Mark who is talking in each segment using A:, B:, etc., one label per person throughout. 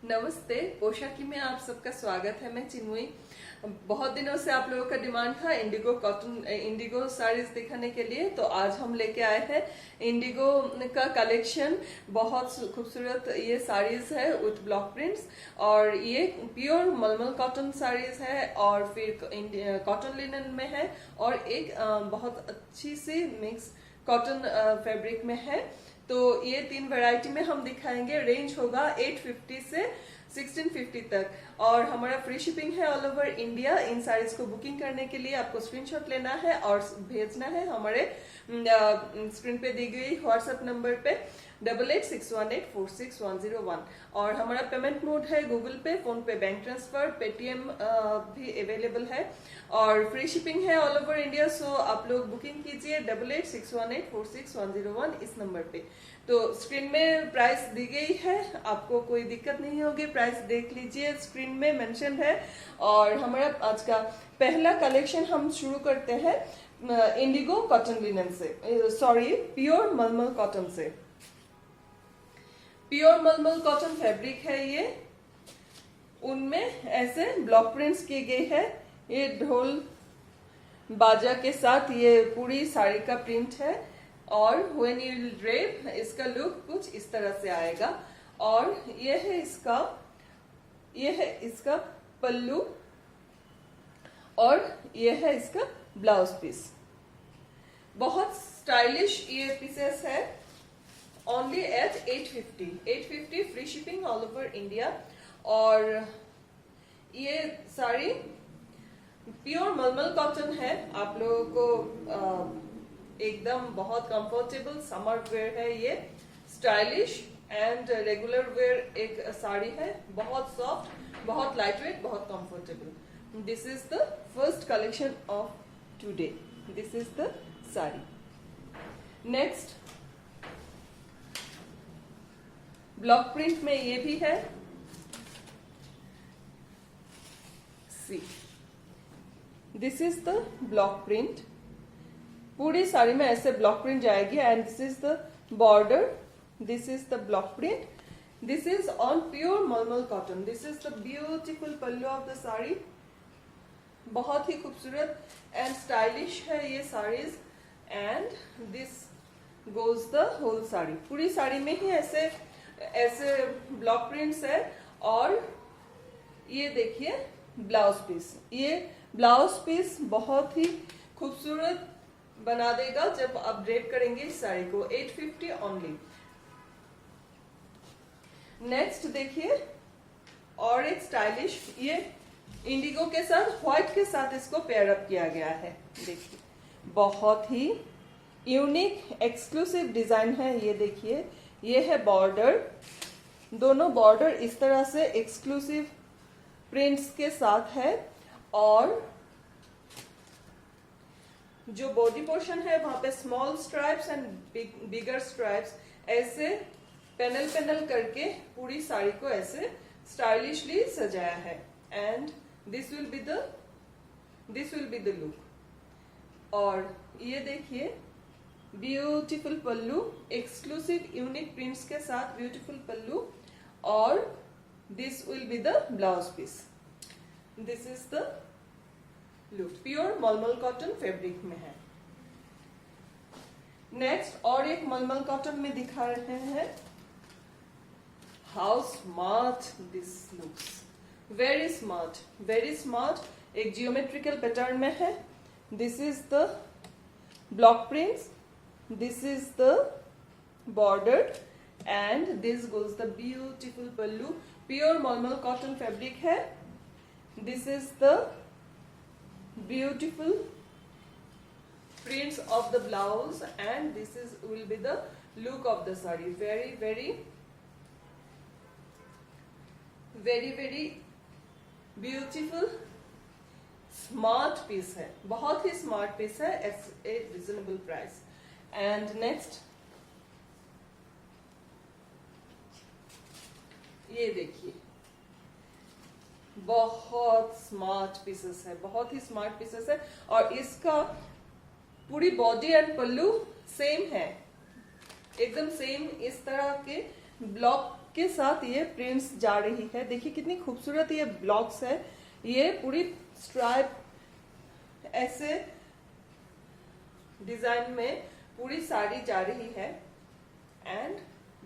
A: नमस्ते, पोशाकी में आप सबका स्वागत है। मैं चिन्मयी। बहुत दिनों से आप लोगों का डिमांड था इंडिगो साड़ीज दिखाने के लिए, तो आज हम लेके आए हैं इंडिगो का कलेक्शन। बहुत खूबसूरत ये साड़ीज है विथ ब्लॉक प्रिंट्स, और ये प्योर मलमल कॉटन साड़ीज है और फिर कॉटन लिनन में है, और एक बहुत अच्छी सी मिक्स कॉटन फैब्रिक में है। तो ये 3 वैरायटी में हम दिखाएंगे। रेंज होगा 850 से 1650 तक, और हमारा फ्री शिपिंग है ऑल ओवर इंडिया। इन साड़ीज को बुकिंग करने के लिए आपको स्क्रीनशॉट लेना है और भेजना है हमारे स्क्रीन पे दी गई व्हाट्सएप नंबर पे 8861846101। और हमारा पेमेंट मोड है गूगल पे, फोन पे, बैंक ट्रांसफर, पेटीएम भी अवेलेबल है, और फ्री शिपिंग है ऑल ओवर इंडिया। सो आप लोग बुकिंग कीजिए 8861846101 इस नंबर पे। तो स्क्रीन में प्राइस दी गई है, आपको कोई दिक्कत नहीं होगी, प्राइस देख लीजिए, स्क्रीन में मेंशन है। और हमारा आज का पहला कलेक्शन हम शुरू करते हैं इंडिगो कॉटन लिनन से, सॉरी प्योर मलमल कॉटन से। प्योर मलमल कॉटन फैब्रिक है ये, उनमें ऐसे ब्लॉक प्रिंट्स किए गए हैं। ये ढोल बाजा के साथ ये पूरी साड़ी का प्रिंट है, और व्हेन यू ड्रेप इसका लुक कुछ इस तरह से आएगा। और ये है इसका पल्लू, और ये है इसका ब्लाउज पीस। बहुत स्टाइलिश ये पीसेस है। Only at 850 free shipping all over India. और ये साड़ी प्योर मलमल कॉटन है। आप लोगों को एकदम बहुत कंफर्टेबल समर वेयर है ये, स्टाइलिश एंड रेगुलर वेयर एक साड़ी है। बहुत सॉफ्ट, बहुत लाइट वेट, बहुत comfortable. This is the first collection of today. This is the sari. Next block print में ये भी है। See, this is the block print. पूरी साड़ी में ऐसे ब्लॉक प्रिंट जाएगी, and this is the border, this is the block print. This is on pure मलमल cotton. This is the beautiful pallu of the sari. बहुत ही खूबसूरत एंड स्टाइलिश है ये saris, and this goes the whole sari. पूरी साड़ी में ही ऐसे ब्लॉक प्रिंट्स है। और ये देखिए ब्लाउज पीस, ये ब्लाउज पीस बहुत ही खूबसूरत बना देगा जब आप ड्रेप करेंगे इस साड़ी को। 850 ओनली। नेक्स्ट देखिए, और एक स्टाइलिश, ये इंडिगो के साथ व्हाइट के साथ इसको पेयर अप किया गया है। देखिए बहुत ही यूनिक एक्सक्लूसिव डिजाइन है ये। देखिए ये है बॉर्डर, दोनों बॉर्डर इस तरह से एक्सक्लूसिव प्रिंट्स के साथ है, और जो बॉडी पोर्शन है वहां पे small stripes and bigger stripes ऐसे पैनल करके पूरी साड़ी को ऐसे स्टाइलिशली सजाया है। And this will be the look. और ये देखिए beautiful pallu, exclusive unique prints के साथ ब्यूटीफुल पल्लू, और this will be the blouse piece. This is the look. Pure मलमल कॉटन फैब्रिक में है। नेक्स्ट और एक मलमल कॉटन में दिखा रहे हैं। How smart this looks, very smart, very smart. एक जियोमेट्रिकल पैटर्न में है। This is the block prints, this is the border, and this goes the beautiful pallu. Pure मलमल कॉटन फैब्रिक है। This is the beautiful prints of the blouse, and this will be the look of the saree. Very beautiful smart piece है, बहुत ही smart piece है at a reasonable price. And next ये देखिए, बहुत smart pieces है, बहुत ही स्मार्ट पीसेस है। और इसका पूरी बॉडी एंड पल्लू सेम है, एकदम सेम इस तरह के ब्लॉक के साथ ये प्रिंट्स जा रही है। देखिए कितनी खूबसूरत ये ब्लॉक्स है। ये पूरी स्ट्राइप ऐसे डिजाइन में पूरी साड़ी जा रही है। And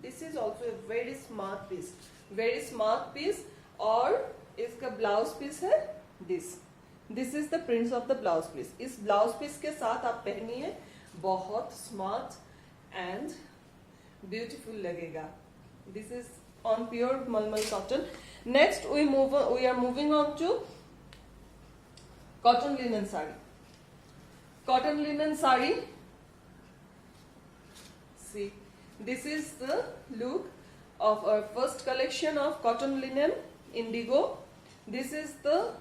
A: this is also a very smart piece, very smart piece. और इसका ब्लाउज पीस है this is the prints of the blouse piece. इस ब्लाउज पीस के साथ आप पहनिए, बहुत स्मार्ट एंड ब्यूटीफुल लगेगा। दिस इज ऑन प्योर मलमल cotton. Next we are moving on to cotton linen sari. Cotton linen sari, see, this is the look of our first collection of cotton linen indigo. This is the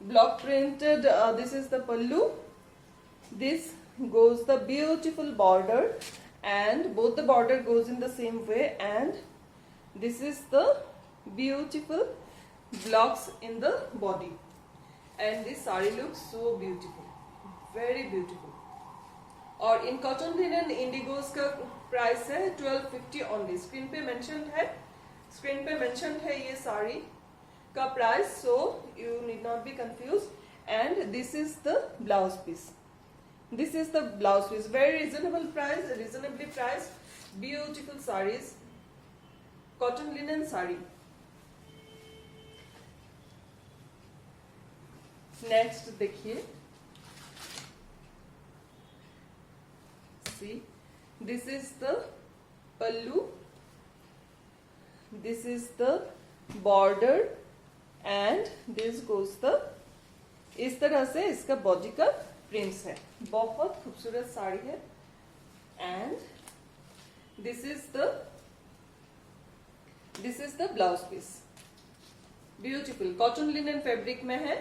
A: block printed, this is the pallu. This goes the beautiful border, and both the border goes in the same way, and this is the beautiful blocks in the body, and this saree looks so beautiful, very beautiful. और in cotton linen Indigos का price है 1250 only. Screen पे mention है ये साड़ी का price, so you need not be confuse. And this is the blouse piece, this is the blouse piece, very reasonably price, beautiful saris, cotton linen sari. Next देखिए, see, this is the pallu, this is the border, and this goes the, इस तरह से इसका body का prints है। बहुत खूबसूरत साड़ी है। And this is the blouse piece, beautiful cotton linen fabric में है।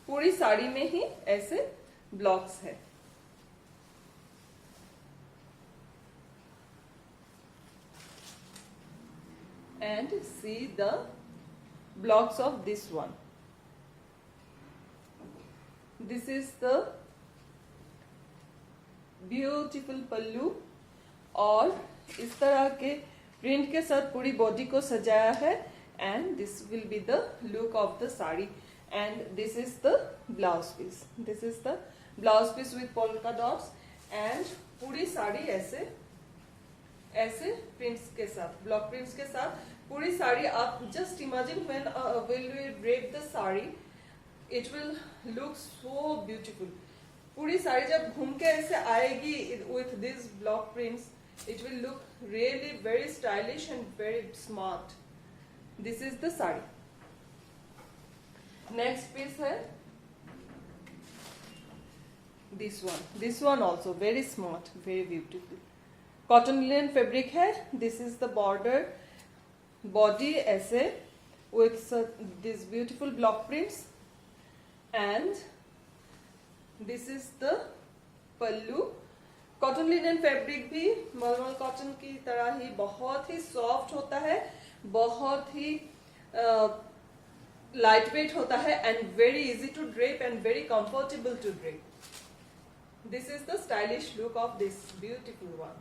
A: पूरी साड़ी में ही ऐसे ब्लॉक्स है। And see the blocks of this one. This is the beautiful pallu, और इस तरह के प्रिंट के साथ पूरी बॉडी को सजाया है। and this will be the look of the sari, and this is the blouse piece, this is the blouse piece with polka dots, and पूरी साड़ी ऐसे प्रिंट्स के साथ, ब्लॉक प्रिंट्स के साथ पूरी साड़ी। आप just imagine when will we drape the sari, it will look so beautiful. पूरी साड़ी जब घूम के ऐसे आएगी with this block prints, it will look really very stylish and very smart. This is the sari. Next piece है this one also very smart, very beautiful, cotton linen fabric है। This is the border, body ऐसे with these beautiful block prints, and this is the pallu. Cotton linen fabric भी मलमल cotton की तरह ही बहुत ही soft होता है, बहुत ही लाइट वेट होता है, and very easy to drape and very comfortable to drape. This is the stylish look of this beautiful one.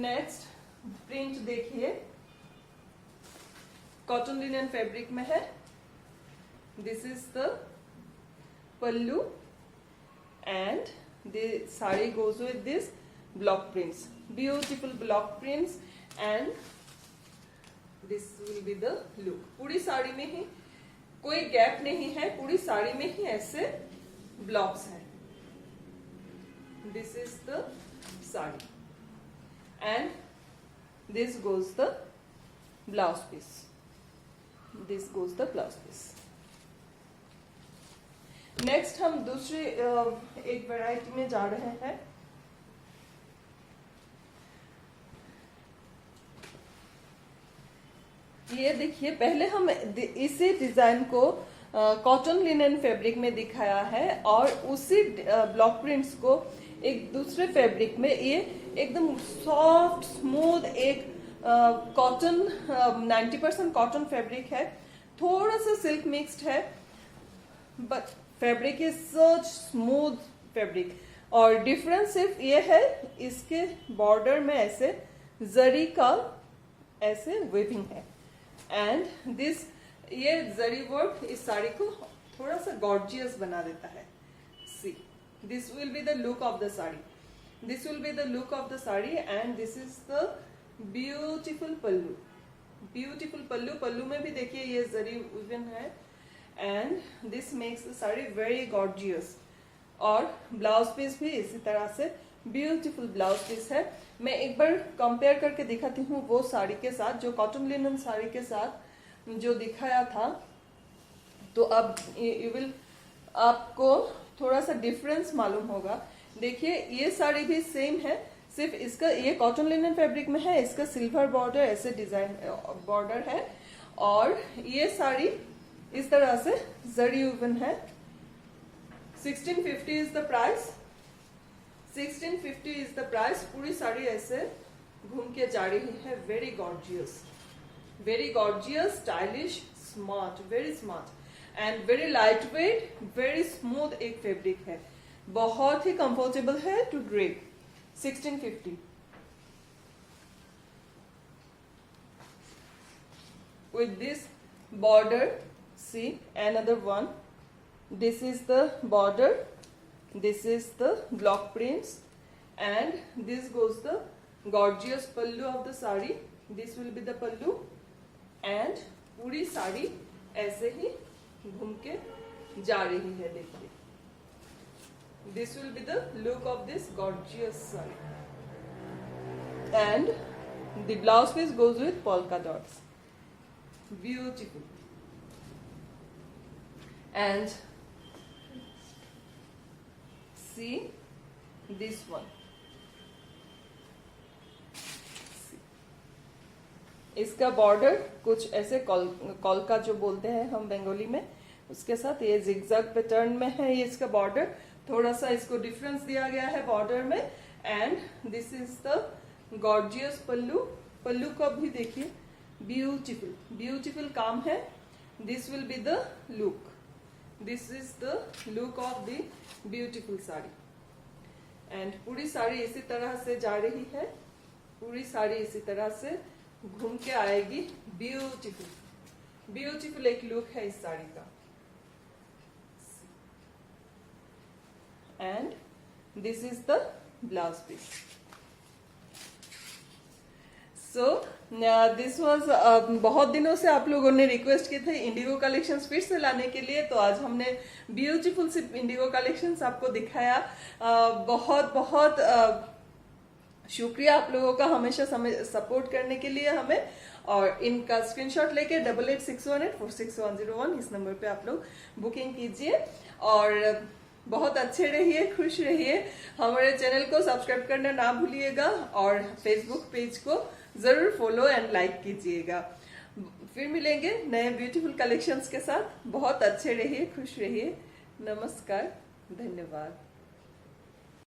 A: Next print देखिए, कॉटन लिनन फैब्रिक में है. This is the pallu and the sari goes with this block prints, beautiful block prints, and this will be the look. पूरी साड़ी में ही कोई gap नहीं है, पूरी साड़ी में ही ऐसे ब्लॉक्स हैं. This is the sari and this goes the blouse piece. This goes the blouse piece. Next हम दूसरी एक वैरायटी में जा रहे हैं. ये देखिए, पहले हम इसी डिजाइन को कॉटन लिनन फैब्रिक में दिखाया है और उसी ब्लॉक प्रिंट्स को एक दूसरे फैब्रिक में, ये एकदम सॉफ्ट स्मूथ एक कॉटन 90% कॉटन फैब्रिक है, थोड़ा सा सिल्क मिक्स्ड है, but fabric is such smooth fabric. और डिफरेंस सिर्फ ये है, इसके बॉर्डर में ऐसे जरी का ऐसे वेविंग है। एंड दिस, ये जरी वर्क इस साड़ी को थोड़ा सा गॉर्जियस बना देता है। See, this will be the look of the sari, this will be the look of the sari. And this is the beautiful pallu, beautiful pallu. Pallu में भी देखिए ये जरी वुवन है। And this makes the sari very gorgeous. और ब्लाउज पीस भी इसी तरह से ब्यूटीफुल ब्लाउज पीस है। मैं एक बार कंपेयर करके दिखाती हूँ वो साड़ी के साथ, जो कॉटन लिनन साड़ी के साथ जो दिखाया था। तो अब यू विल, आपको थोड़ा सा डिफरेंस मालूम होगा। देखिए ये साड़ी भी सेम है, सिर्फ इसका, ये कॉटन लिनन फैब्रिक में है, इसका सिल्वर बॉर्डर ऐसे डिजाइन बॉर्डर है। और ये साड़ी इस तरह से जरी वुवन है। 1650 is the price, 1650 is the price. पूरी साड़ी ऐसे घूम के जा रही है। Very gorgeous, very gorgeous, stylish, smart, very smart and very light weight, very smooth एक फैब्रिक है। बहुत ही कंफर्टेबल है to drape. 1650 with this border. See another one. This is the border, this is the block prints, and this goes the gorgeous pallu of the sari. This will be the pallu and पूरी साड़ी ऐसे ही घूम के जा रही है। देखिए, this will be the look of this gorgeous sari. And the blouse piece goes with polka dots. Beautiful. And see this one. इसका border कुछ ऐसे कॉलका जो बोलते हैं हम बंगाली में, उसके साथ ये जिगजैग पैटर्न में है। ये इसका बॉर्डर थोड़ा सा इसको डिफरेंस दिया गया है बॉर्डर में। And this is the gorgeous pallu. Pallu का भी देखिए, ब्यूटीफुल, ब्यूटीफुल काम है। This will be the look, this is the look of the beautiful sari. And पूरी साड़ी इसी तरह से जा रही है, पूरी साड़ी इसी तरह से घूम के आएगी। ब्यूटीफुल, ब्यूटीफुल एक लुक है इस साड़ी का। And this is the blouse piece. So this was, बहुत दिनों से आप लोगों ने रिक्वेस्ट किए थे इंडिगो कलेक्शंस फिर से लाने के लिए, तो आज हमने ब्यूटीफुल सी इंडिगो कलेक्शंस आपको दिखाया। बहुत बहुत शुक्रिया आप लोगों का हमेशा सपोर्ट करने के लिए हमें। और इनका स्क्रीनशॉट लेके 8861846101 इस नंबर पे आप लोग बुकिंग कीजिए। और बहुत अच्छे रहिए, खुश रहिए। हमारे चैनल को सब्सक्राइब करना ना भूलिएगा और फेसबुक पेज को जरूर फॉलो एंड लाइक कीजिएगा। फिर मिलेंगे नए ब्यूटीफुल कलेक्शंस के साथ। बहुत अच्छे रहिए, खुश रहिए। नमस्कार, धन्यवाद।